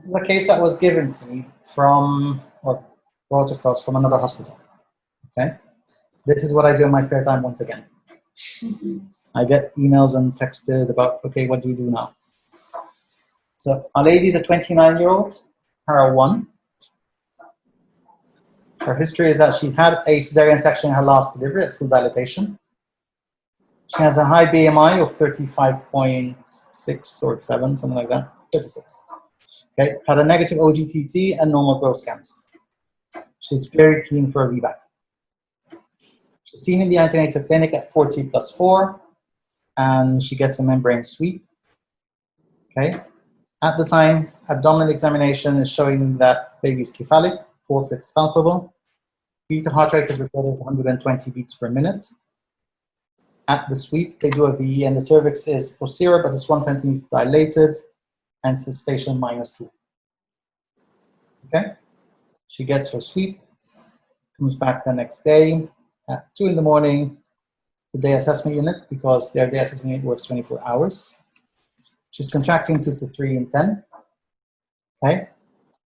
The case that was given to me from, or brought across from another hospital. Okay, this is what I do in my spare time once again. I get emails and texted about, okay, what do we do now? So our lady is a 29-year-old, para 1. Her history is that she had a cesarean section in her last delivery at full dilatation. She has a high BMI of 35.6 or 7, something like that, 36. Okay, had a negative OGTT and normal growth scans. She's very keen for a VBAC. She's seen in the antenatal clinic at 40+4, and she gets a membrane sweep. Okay, at the time, abdominal examination is showing that baby is cephalic, 4/5 palpable. Beat heart rate is recorded 120 beats per minute. At the sweep, they do a VE, and the cervix is posterior, but it's 1 centimeter dilated, and cessation -2. Okay? She gets her sweep, comes back the next day at 2 in the morning, the day assessment unit, because their day assessment unit works 24 hours. She's contracting 2 to 3 in 10. Okay?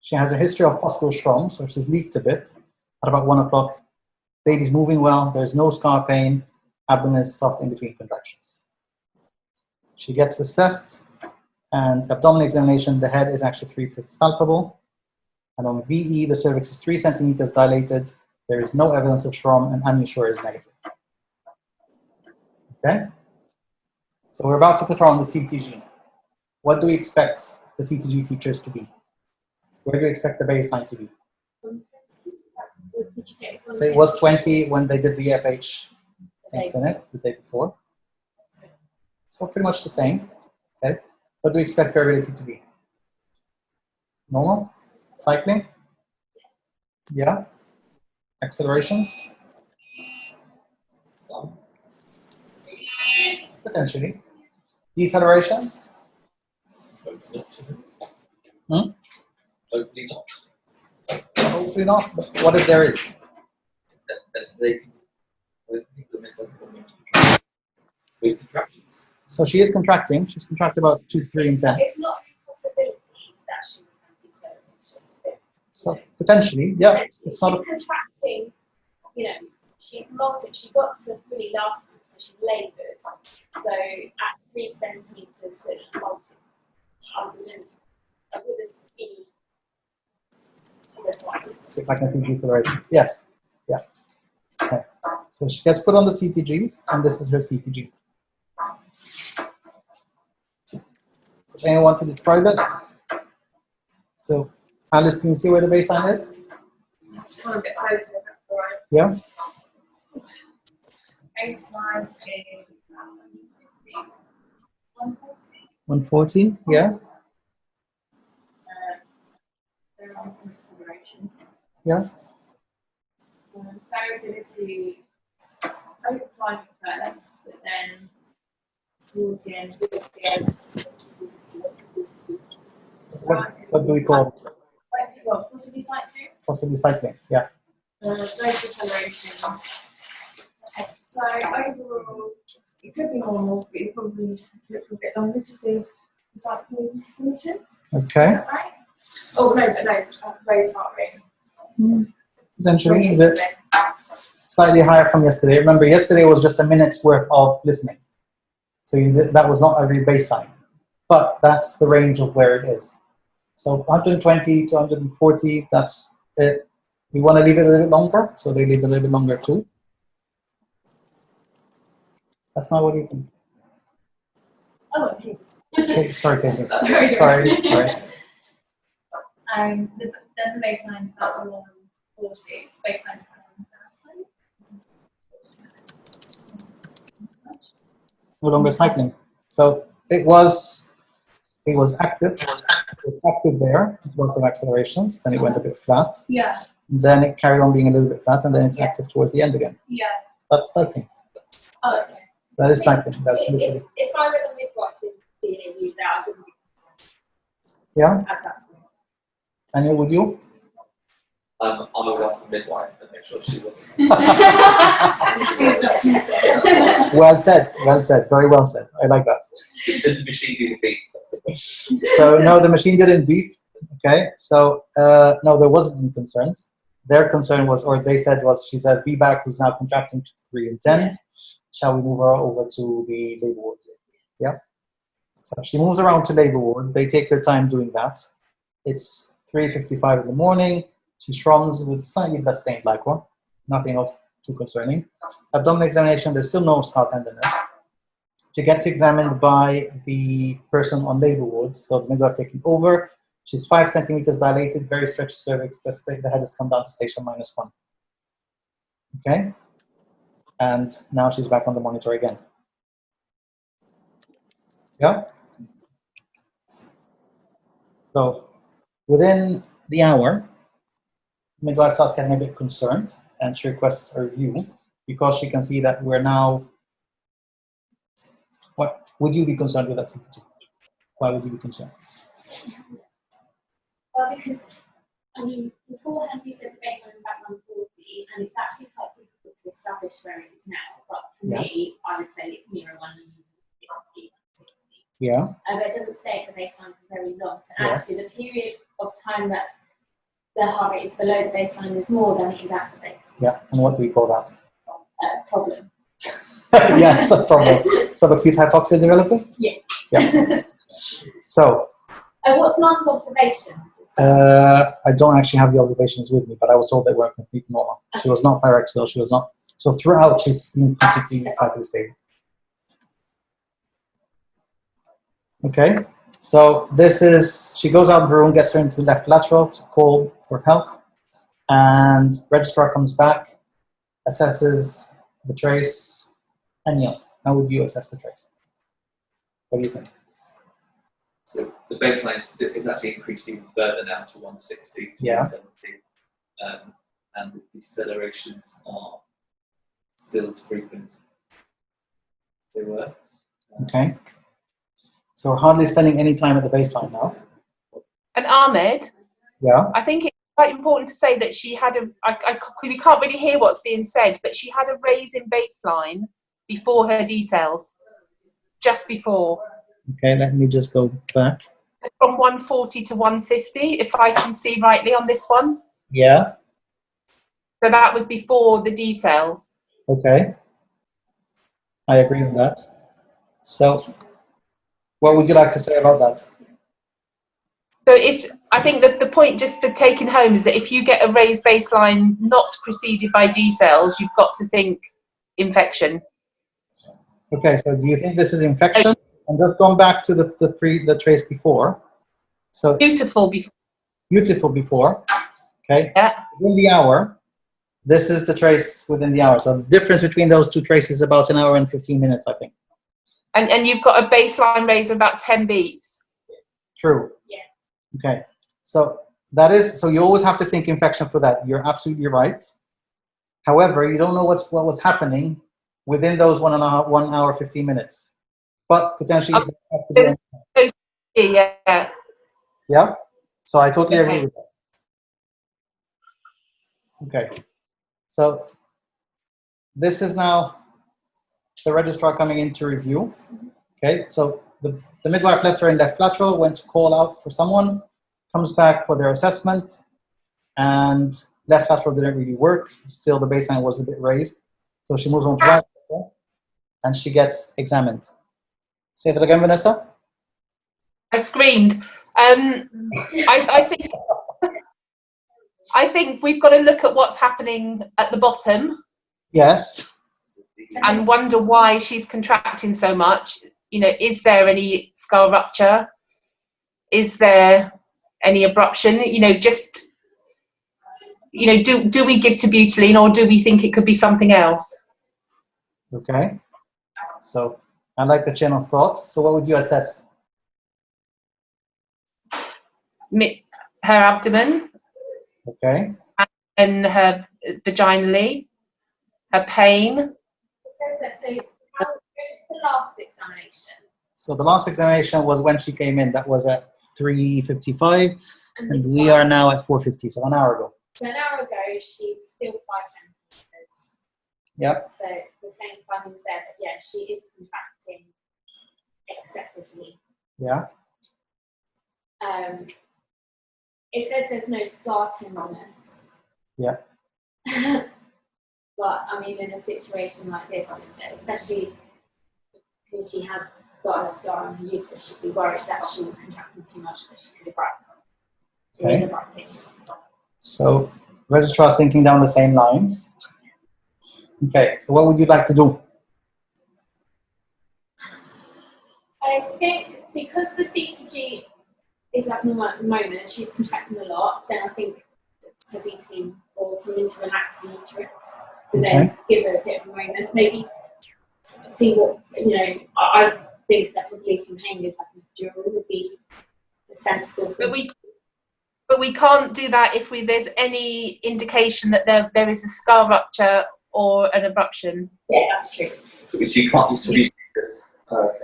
She has a history of possible Schramm, so she's leaked a bit. At about 1 o'clock, baby's moving well, there's no scar pain, abdomen is soft in between contractions. She gets assessed, and abdominal examination, the head is actually 3/5 palpable. And on VE, the cervix is 3 centimeters dilated. There is no evidence of Schramm, and amniosure is negative. Okay? So we're about to put her on the CTG. What do we expect the CTG features to be? Where do you expect the baseline to be? So it was 20 when they did the FH clinic the day before. So pretty much the same. Okay. What do we expect variability to be? Normal? Cycling? Yeah. Accelerations? Some. Potentially. Decelerations? Hopefully not. Hopefully not, but what if there is? With contractions. So she is contracting. She's contracted about 2 to 3 in 10. It's not a possibility that she would have deceleration. So potentially, yeah. It's not a, she's contracting, you know, she's multiple. She got to fully last time, so she laboured. So at 3 centimetres to multi, I wouldn't be. if I can see decelerations. Yes. Yeah. Okay. So she gets put on the CTG, and this is her CTG. Does anyone want to describe it? So, Alice, can you see where the baseline is? Come a bit closer, that's all right. Yeah. Baseline is 140. Yeah. there are some considerations. Yeah. Variability over time first, but then towards the end, What do we call it? possibly cycling. Possibly cycling. Yeah. Those deceleration. So overall, it could be normal, but you probably have to look for a bit longer to see the cycling conditions. Okay. Is that right? Oh no, raise heart rate. Potentially a bit slightly higher from yesterday. Remember, yesterday was just a minute's worth of listening. So that was not a real baseline. But that's the range of where it is. So 120 to 140, that's it. We want to leave it a little bit longer, so they leave it a little bit longer too. That's not what you think. Oh, okay. Okay, sorry, Casey. Sorry. Sorry. And then the baseline is about 140. Baseline is 1,000. No longer cycling. So it was active. It was active there. Lots of accelerations. Then it went a bit flat. Yeah. Then it carried on being a little bit flat, and then it's active towards the end again. Yeah. That's cycling. Oh, okay. That is cycling. That's literally. If I were a midwife being used that, I wouldn't be Yeah. at that point. Daniel, would you? I would ask the midwife and make sure she wasn't. Well said. Well said. Very well said. I like that. Did the machine do the beep? That's the question. So no, the machine didn't beep. Okay, so no, there wasn't any concerns. Their concern was, or they said was, she's at VBAC who's now contracting to 3 and 10. Yeah. Shall we move her over to the labor ward? Yeah. So she moves around to labor ward. They take their time doing that. It's 3:55 in the morning. She strums with slightly less stained liquor. Nothing else too concerning. Abdominal examination, there's still no scar tenderness. She gets examined by the person on labor ward, so the midwife taking over. She's 5 centimeters dilated, very stretched cervix. The head has come down to station -1. Okay? And now she's back on the monitor again. Yeah? So within the hour, midwife starts getting a bit concerned and she requests a review because she can see that we're now. What would you be concerned with that CTG? Why would you be concerned? Well, because, I mean, beforehand you said the baseline is about 140, and it's actually quite difficult to establish where it is now. But for me, I would say it's nearer 150. Yeah. But it doesn't stay at the baseline for very long. So Yes. actually, the period of time that the heart rate is below the baseline is more than it is at the baseline. Yeah. And what do we call that? Problem. Yeah, it's a problem. Subacute hypoxia developing? Yes. Yeah. So, What's Mum's observations? I don't actually have the observations with me, but I was told they were completely normal. She was not pyrexial, she was not. So throughout, she's been completely vitally stable. Okay, so this is, she goes out of the room, gets her into left lateral to call for help, and registrar comes back, assesses the trace, and yeah, how would you assess the trace? What do you think? So the baseline is actually increased even further now to 160, to Yeah. 170. And the decelerations are still as frequent as they were. Okay. So we're hardly spending any time at the baseline now. And Ahmed, Yeah. I think it's quite important to say that she had we can't really hear what's being said, but she had a raise in baseline before her decels, just before. Okay, let me just go back. From 140 to 150, if I can see rightly on this one. Yeah. So that was before the decels. Okay. I agree with that. So, what would you like to say about that? So I think that the point just for taking home is that if you get a raised baseline not preceded by decels, you've got to think infection. Okay, so do you think this is infection? And just going back to the trace before. So Beautiful before. beautiful before. Okay. Yeah. So within the hour, this is the trace within the hour. So the difference between those two traces is about 1 hour and 15 minutes, I think. And you've got a baseline raise of about 10 beats. True. Yeah. Okay. So that is, so you always have to think infection for that. You're absolutely right. However, you don't know what was happening within those 1 hour, 15 minutes. But potentially it has to be. Yeah. Yeah. So I totally agree Okay. with that. Okay. So this is now the registrar coming in to review. Okay. So the midwife left her in left lateral, went to call out for someone, comes back for their assessment, and left lateral didn't really work. Still, the baseline was a bit raised. So she moves on to right lateral, and she gets examined. Say that again, Vanessa. I screamed. I think we've got to look at what's happening at the bottom Yes. and wonder why she's contracting so much. You know, is there any skull rupture? Is there any abruption? You know, just, you know, do we give Tibutylene or do we think it could be something else? Okay. So I like the chain of thought. So what would you assess? Her abdomen Okay. and her vaginally, her pain. It says that, so how is the last examination? So the last examination was when she came in. That was at 3:55, And and this we one, are now at 4:50. So an hour ago. so an hour ago, she's still 5 centimeters. Yep. So the same findings there, but yeah, she is contracting excessively. Yeah. it says there's no scar tenderness. Yeah. But I mean, in a situation like this, especially because she has got a scar on her uterus, she'd be worried that she was contracting too much that she could abrupt. It is abrupting. So, registrar's thinking down the same lines. Okay, so what would you like to do? I think because the CTG is abnormal at the moment, she's contracting a lot, then I think team or something to relax the uterus. So then give her a bit of a moment, maybe see what, I think that would leave some pain with like a epidural would be a sensible thing. But we can't do that if there's any indication that there is a scar rupture or an abruption. Yeah, that's true. So which you can't use to reach this.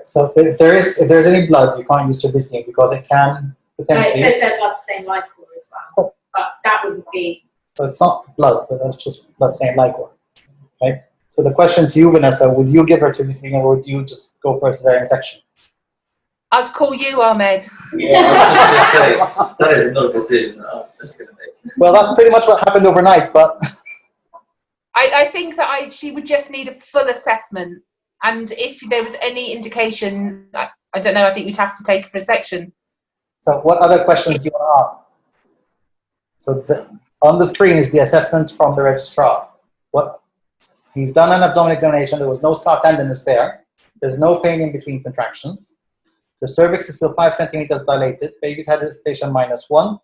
So if there's any blood, you can't use trabeculating because it can potentially. It says that blood stain liquor as well, but that wouldn't be. So it's not blood, but that's just blood stained liquor. Okay. So the question to you, Vanessa, would you give her trabeculating or would you just go for a cesarean section? I'd call you, Ahmed. Yeah, I was going to say, that is not a decision that I'm just going to make. Well, that's pretty much what happened overnight, but. I think that she would just need a full assessment. And if there was any indication, I don't know, I think we'd have to take her for a section. So what other questions do you want to ask? So on the screen is the assessment from the registrar. He's done an abdominal examination. There was no scar tenderness there. There's no pain in between contractions. The cervix is still 5 centimeters dilated. Baby's head is station -1.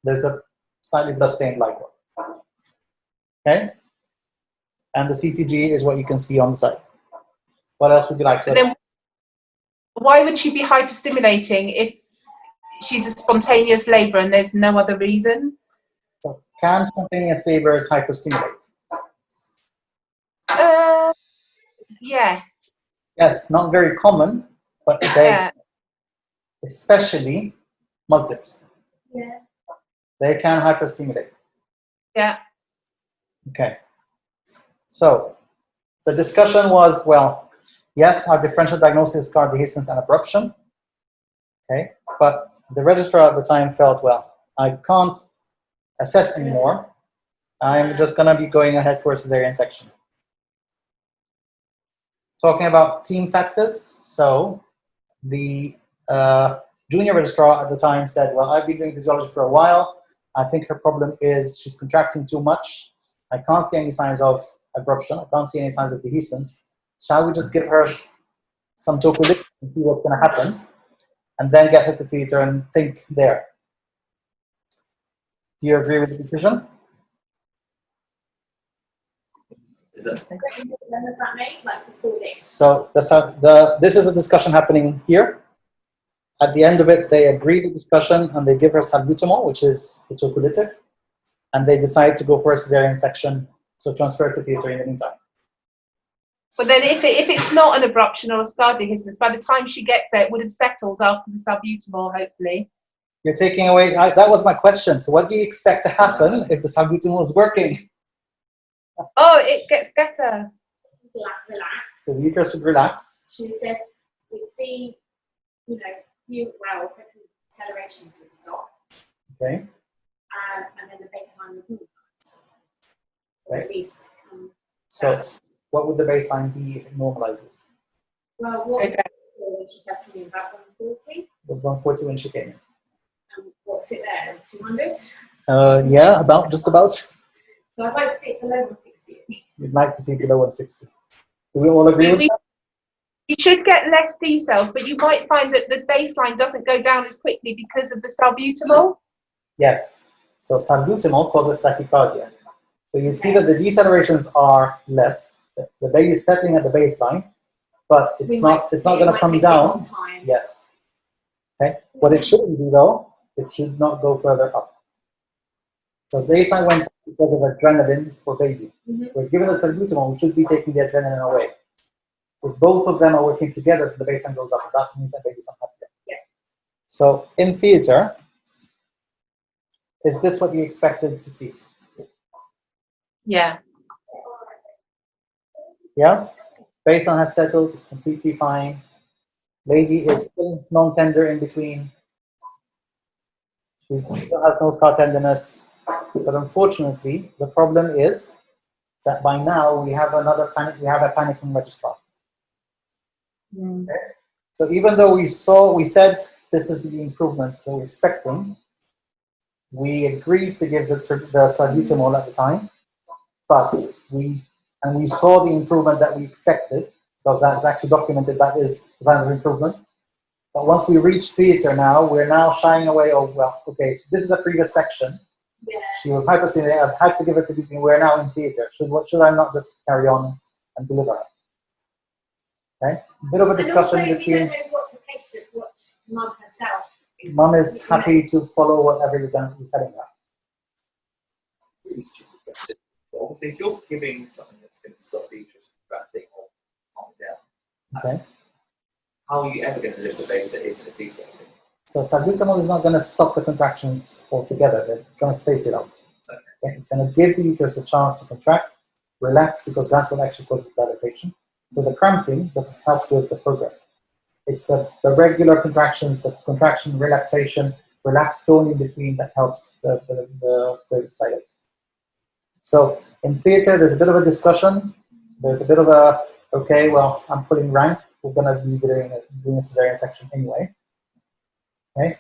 There's a slightly blood-stained liquor. Okay? And the CTG is what you can see on the side. What else would you like to add? Then why would she be hyperstimulating if she's a spontaneous labour and there's no other reason? So can spontaneous labours hyperstimulate? Yes. Yes, not very common, but they, especially multiples. Yeah. They can hyperstimulate. Yeah. Okay. So the discussion was, well, yes, our differential diagnosis is scar dehiscence and abruption. Okay, but the registrar at the time felt, well, I can't assess anymore. I'm just going to be going ahead for a cesarean section. Talking about team factors, so the junior registrar at the time said, well, I've been doing physiology for a while. I think her problem is she's contracting too much. I can't see any signs of abruption. I can't see any signs of dehiscence. Shall we just give her some tocolytic and see what's going to happen, and then get her to theatre and think there? Do you agree with the decision? Is that? When was that made? Like before this? So this is a discussion happening here. At the end of it, they agree the discussion and they give her salbutamol, which is the tocolytic, and they decide to go for a cesarean section, so transfer to theatre in the meantime. But then if it's not an abruption or a scar dehiscence, by the time she gets there, it would have settled after the salbutamol, hopefully. You're taking away, that was my question. So what do you expect to happen if the salbutamol is working? Oh, it gets better. Relax. So the uterus would relax. We'd see, accelerations would stop. Okay. And then the baseline would move. Or Right. at least. So what would the baseline be if it normalizes? Well, what was Okay. it when she tested me about 140? It was 140 when she came in. And what's it there? 200? Yeah, just about. So I'd like to see it below 160 at least. You'd like to see below 160. Do we all agree with that? You should get less D cells, but you might find that the baseline doesn't go down as quickly because of the salbutamol. Yes. So salbutamol causes tachycardia. So you'd see that the decelerations are less. The baby is settling at the baseline, but it's not going to come down. Yes. Okay. What it shouldn't do though, it should not go further up. So the baseline went up because of adrenaline for baby. We're given the salbutamol, we should be taking the adrenaline away. If both of them are working together, the baseline goes up. That means that baby's unhappy. Yeah. So in theater, is this what you expected to see? Yeah. Yeah? Baseline has settled, it's completely fine. Lady is still non-tender in between. She still has no scar tenderness, but unfortunately, the problem is that by now we have a panicking registrar. Okay? So even though we said this is the improvement that we're expecting, we agreed to give the salbutamol at the time, but we saw the improvement that we expected, because that's actually documented, that is signs of improvement. But once we reach theatre now, we're now shying away. Oh, well, okay, this is a previous section. Yeah. She was hypoxia. I've had to give her to beating. We're now in theatre. Should I not just carry on and deliver her? Okay, a bit of a discussion and also, between. You don't know what the patient, what mum herself. Mum is happy to follow whatever you're telling her. Really stupid question. But obviously, if you're giving something that's going to stop the uterus contracting or calm down, Okay. how are you ever going to live with a baby that isn't a C-section? So salbutamol is not going to stop the contractions altogether. It's going to space it out. Okay. It's going to give the uterus a chance to contract, relax, because that's what actually causes dilatation. So the cramping doesn't help with the progress. It's the regular contractions, the contraction, relaxation, relaxed tone in between that helps the cervix dilate. So in theatre, there's a bit of a discussion. There's a bit of a, okay, well, I'm pulling rank. We're going to be doing a cesarean section anyway. Okay,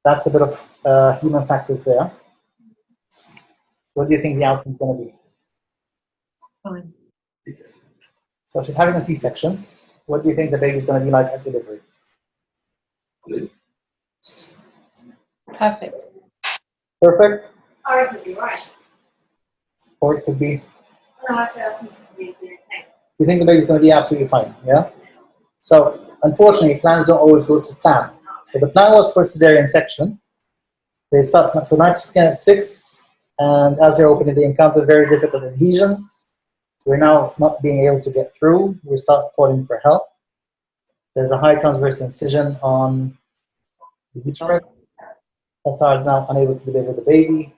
that's a bit of human factors there. What do you think the outcome is going to be? Fine. So she's having a C-section. What do you think the baby's going to be like at delivery? Perfect. Perfect? I reckon you're right. Or it could be, No, I said I think it'll be okay. you think the baby's going to be absolutely fine, yeah? So unfortunately, plans don't always go to plan. So the plan was for cesarean section. They start, so night scan at 6, and as they're opening, they encounter very difficult adhesions. We're now not being able to get through. We start calling for help. There's a high transverse incision on the uterus. SR is now unable to deliver the baby.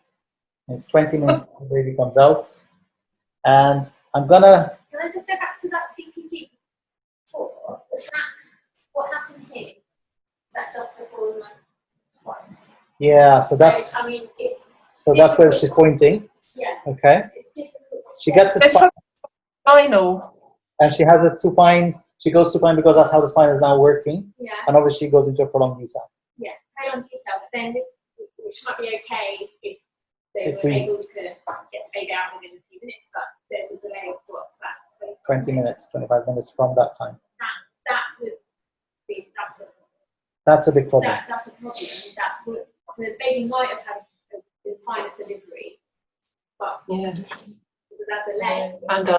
It's 20 minutes before the baby comes out. And I'm gonna. Can I just go back to that CTG before? Is that what happened here? Is that just before the month? Yeah, so that's. So, I mean, it's. So that's where she's pointing. Yeah. Okay. It's difficult. She gets a spine, Final. and she has a supine. She goes supine because that's how the spine is now working. Yeah. And obviously, she goes into a prolonged decel. Yeah. Carry on to yourself, but then which might be okay if they If were we- able to get the baby out within a few minutes, but there's a delay of what's that? 20 minutes, 25 minutes from that time. That would be That's a big problem. that's a problem. That would, so the baby might have had been fine at delivery, but Yeah. because of that delay, And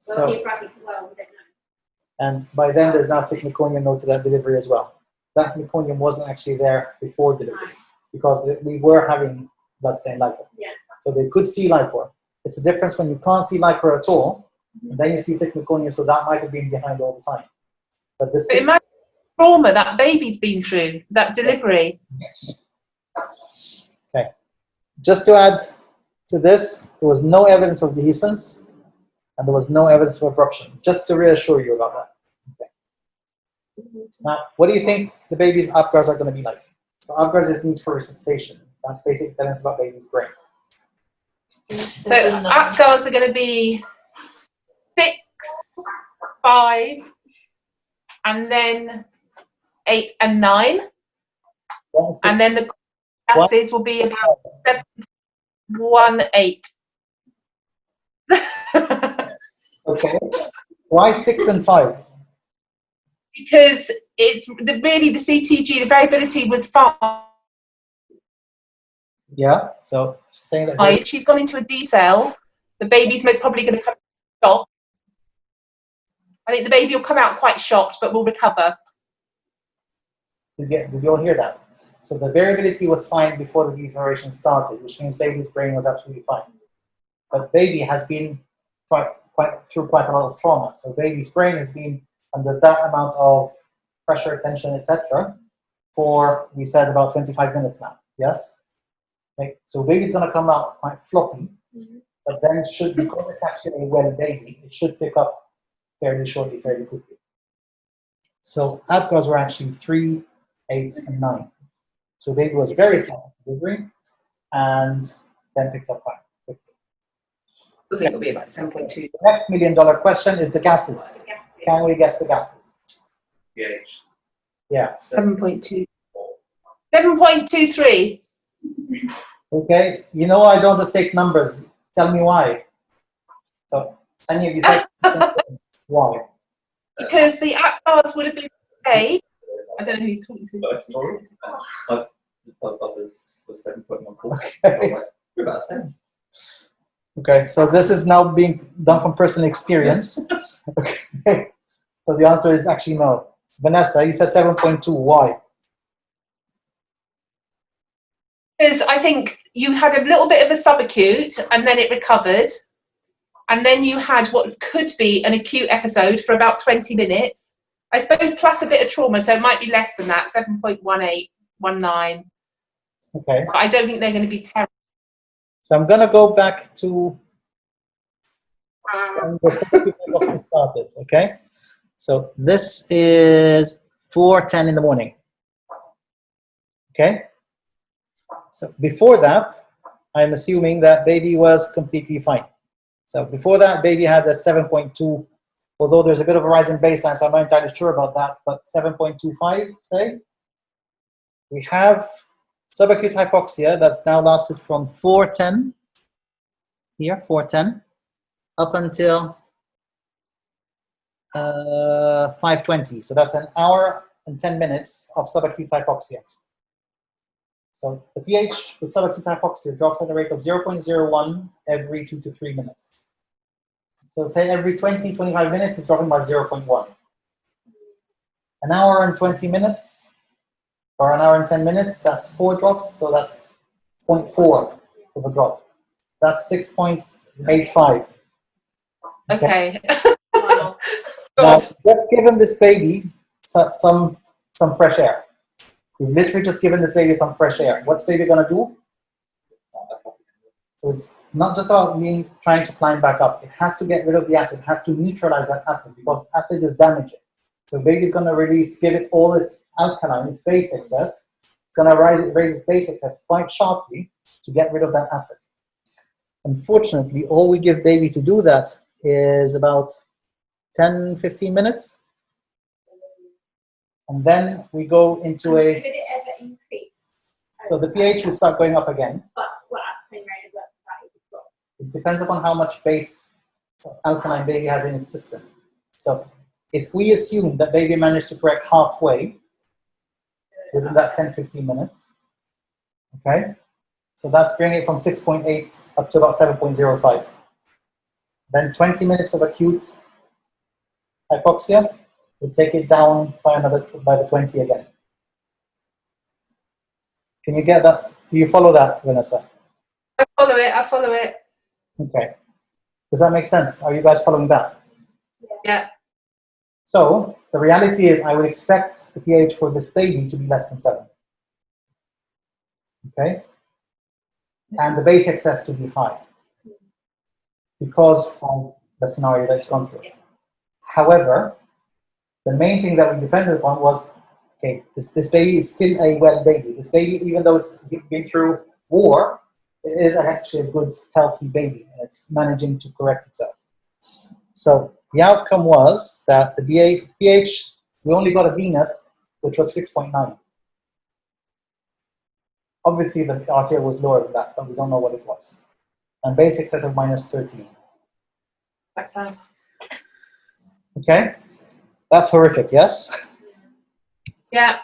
So, well, we don't know. and by then, there's now thick meconium noted at delivery as well. That meconium wasn't actually there before delivery Right. because we were having blood stain liquor. Yeah. So they could see liquor. It's a difference when you can't see liquor at all, and then you see thick meconium, so that might have been behind all the time. But this But imagine the trauma that baby's been through, that delivery. Yes. Okay. Just to add to this, there was no evidence of dehiscence, and there was no evidence of abruption. Just to reassure you about that. Okay. Now, what do you think the baby's Apgars are going to be like? So Apgars is need for resuscitation. That's basically telling us about baby's brain. So Apgars are going to be 6, 5, and then 8 and 9. And then the classes will be about 7, 1, 8. Okay. Why 6 and 5? Because it's really the CTG, the variability was 5. Yeah. So she's saying that. She's gone into a decel. The baby's most probably going to come shocked. I think the baby will come out quite shocked, but will recover. Did you all hear that? So the variability was fine before the deceleration started, which means baby's brain was absolutely fine. But baby has been through quite a lot of trauma. So baby's brain has been under that amount of pressure, tension, etc. for, we said, about 25 minutes now. Yes? Okay. So baby's going to come out quite floppy, but then should, because it's actually a well baby, it should pick up fairly shortly, fairly quickly. So Apgars were actually 3, 8, and 9. So baby was very fast at delivery and then picked up quite quickly. I think it'll be about 7.2. The next $1 million question is the gases. Can we guess the gases? pH. Yeah. 7.2. 7.23. Okay. You know I don't just take numbers. Tell me why. So any of you say why? Because the APGARs would have been A. I don't know who he's talking to. First story. My was 7.14. Okay. So I was like, we're about 7. Okay, so this is now being done from personal experience. Okay, so the answer is actually no. Vanessa, you said 7.2. Why? Because I think you had a little bit of a subacute and then it recovered. And then you had what could be an acute episode for about 20 minutes. I suppose plus a bit of trauma, so it might be less than that, 7.18, 19. Okay, But I don't think they're going to be terrible. so I'm going to go back to when the subacute hypoxia started. Okay, so this is 4:10 in the morning. Okay, so before that, I'm assuming that baby was completely fine. So before that, baby had a 7.2, although there's a bit of a rise in baseline, so I'm not entirely sure about that, but 7.25, say. We have subacute hypoxia that's now lasted from 4:10, here, 4:10, up until 5:20. So that's an hour and 10 minutes of subacute hypoxia. So the pH with subacute hypoxia drops at a rate of 0.01 every 2 to 3 minutes. So say every 20, 25 minutes, it's dropping by 0.1. An hour and 20 minutes, or an hour and 10 minutes, that's 4 drops, so that's 0.4 of a drop. That's 6.85. Okay. Wow. Now, just given this baby some fresh air. We've literally just given this baby some fresh air. What's baby gonna do? So it's not just about trying to climb back up. It has to get rid of the acid. It has to neutralize that acid because acid is damaging. So baby's gonna give it all its alkaline, its base excess. It's gonna raise its base excess quite sharply to get rid of that acid. Unfortunately, all we give baby to do that is about 10, 15 minutes. And then we go into Could a, it ever increase? so the pH would start going up again. But what, at the same rate as that would drop? It depends upon how much base alkaline baby has in his system. So if we assume that baby managed to correct halfway within that 10, 15 minutes, okay? So that's bringing it from 6.8 up to about 7.05. Then 20 minutes of acute hypoxia will take it down by the 20 again. Can you get that? Do you follow that, Vanessa? I follow it. Okay. Does that make sense? Are you guys following that? Yeah. So the reality is I would expect the pH for this baby to be less than 7. Okay? And the base excess to be high because of the scenario that's gone through. However, the main thing that we depended upon was, okay, this baby is still a well baby. This baby, even though it's been through war, it is actually a good, healthy baby, and it's managing to correct itself. So the outcome was that the pH, we only got a Venus, which was 6.9. Obviously, the RTO was lower than that, but we don't know what it was. And base excess of minus 13. That's sad. Okay? That's horrific, yes? Yeah.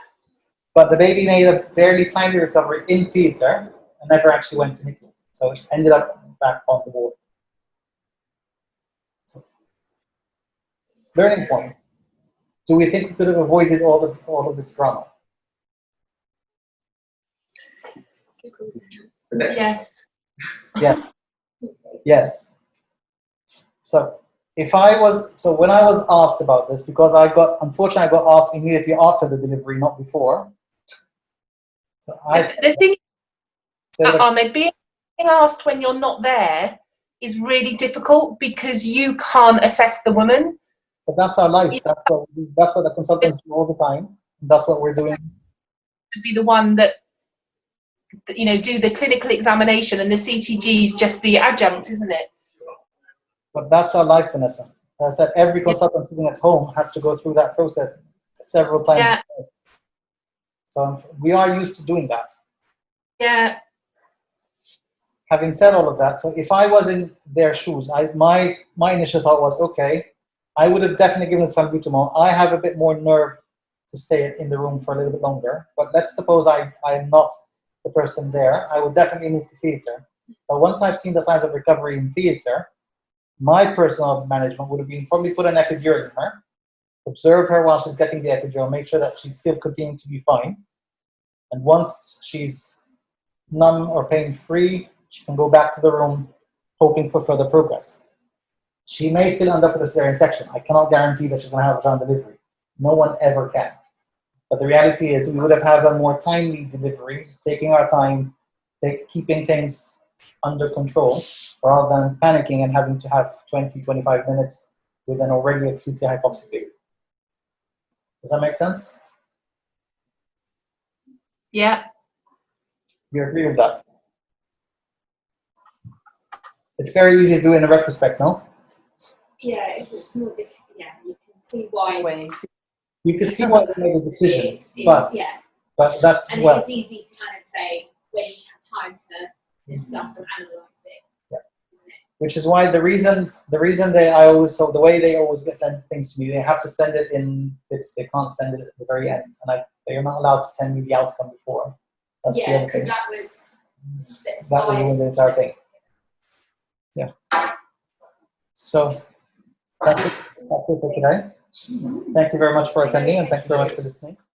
But the baby made a fairly timely recovery in theater and never actually went to NICU. So it ended up back on the board. So, learning points. Do we think we could have avoided all of this drama? Yes. Yeah. Yes. So when I was asked about this, because unfortunately I got asked immediately after the delivery, not before. So The thing, said, Ahmed, being asked when you're not there is really difficult because you can't assess the woman. but that's our life. That's what the consultants do all the time. That's what we're doing. To be the one that you know, do the clinical examination, and the CTG is just the adjunct, isn't it? But that's our life, Vanessa. As I said, every consultant sitting at home has to go through that process several times. Yeah. So we are used to doing that. Yeah. Having said all of that, so if I was in their shoes, my initial thought was, okay, I would have definitely given salbutamol. I have a bit more nerve to stay in the room for a little bit longer. But let's suppose I'm not the person there. I would definitely move to theatre. But once I've seen the signs of recovery in theatre, my personal management would have been probably put an epidural in her, observe her while she's getting the epidural, make sure that she's still continuing to be fine. And once she's numb or pain-free, she can go back to the room hoping for further progress. She may still end up with a cesarean section. I cannot guarantee that she's going to have a vaginal delivery. No one ever can. But the reality is we would have had a more timely delivery, taking our time, keeping things under control, rather than panicking and having to have 20, 25 minutes with an already acutely hypoxic baby. Does that make sense? Yeah. You agree with that? It's very easy to do in a retrospect, no? Yeah, it's more difficult. Yeah, you can see why. You can see why they made a decision, Yeah, but that's and well. it's easy to kind of say when you have time to discuss and analyse it. Yeah. Which is why the reason the way they always send things to me, they have to send it in bits. They can't send it at the very end, and they're not allowed to send me the outcome before. That's the other thing. Because that would ruin the entire thing. Yeah. So that's it for today. Thank you very much for attending, and thank you very much for listening.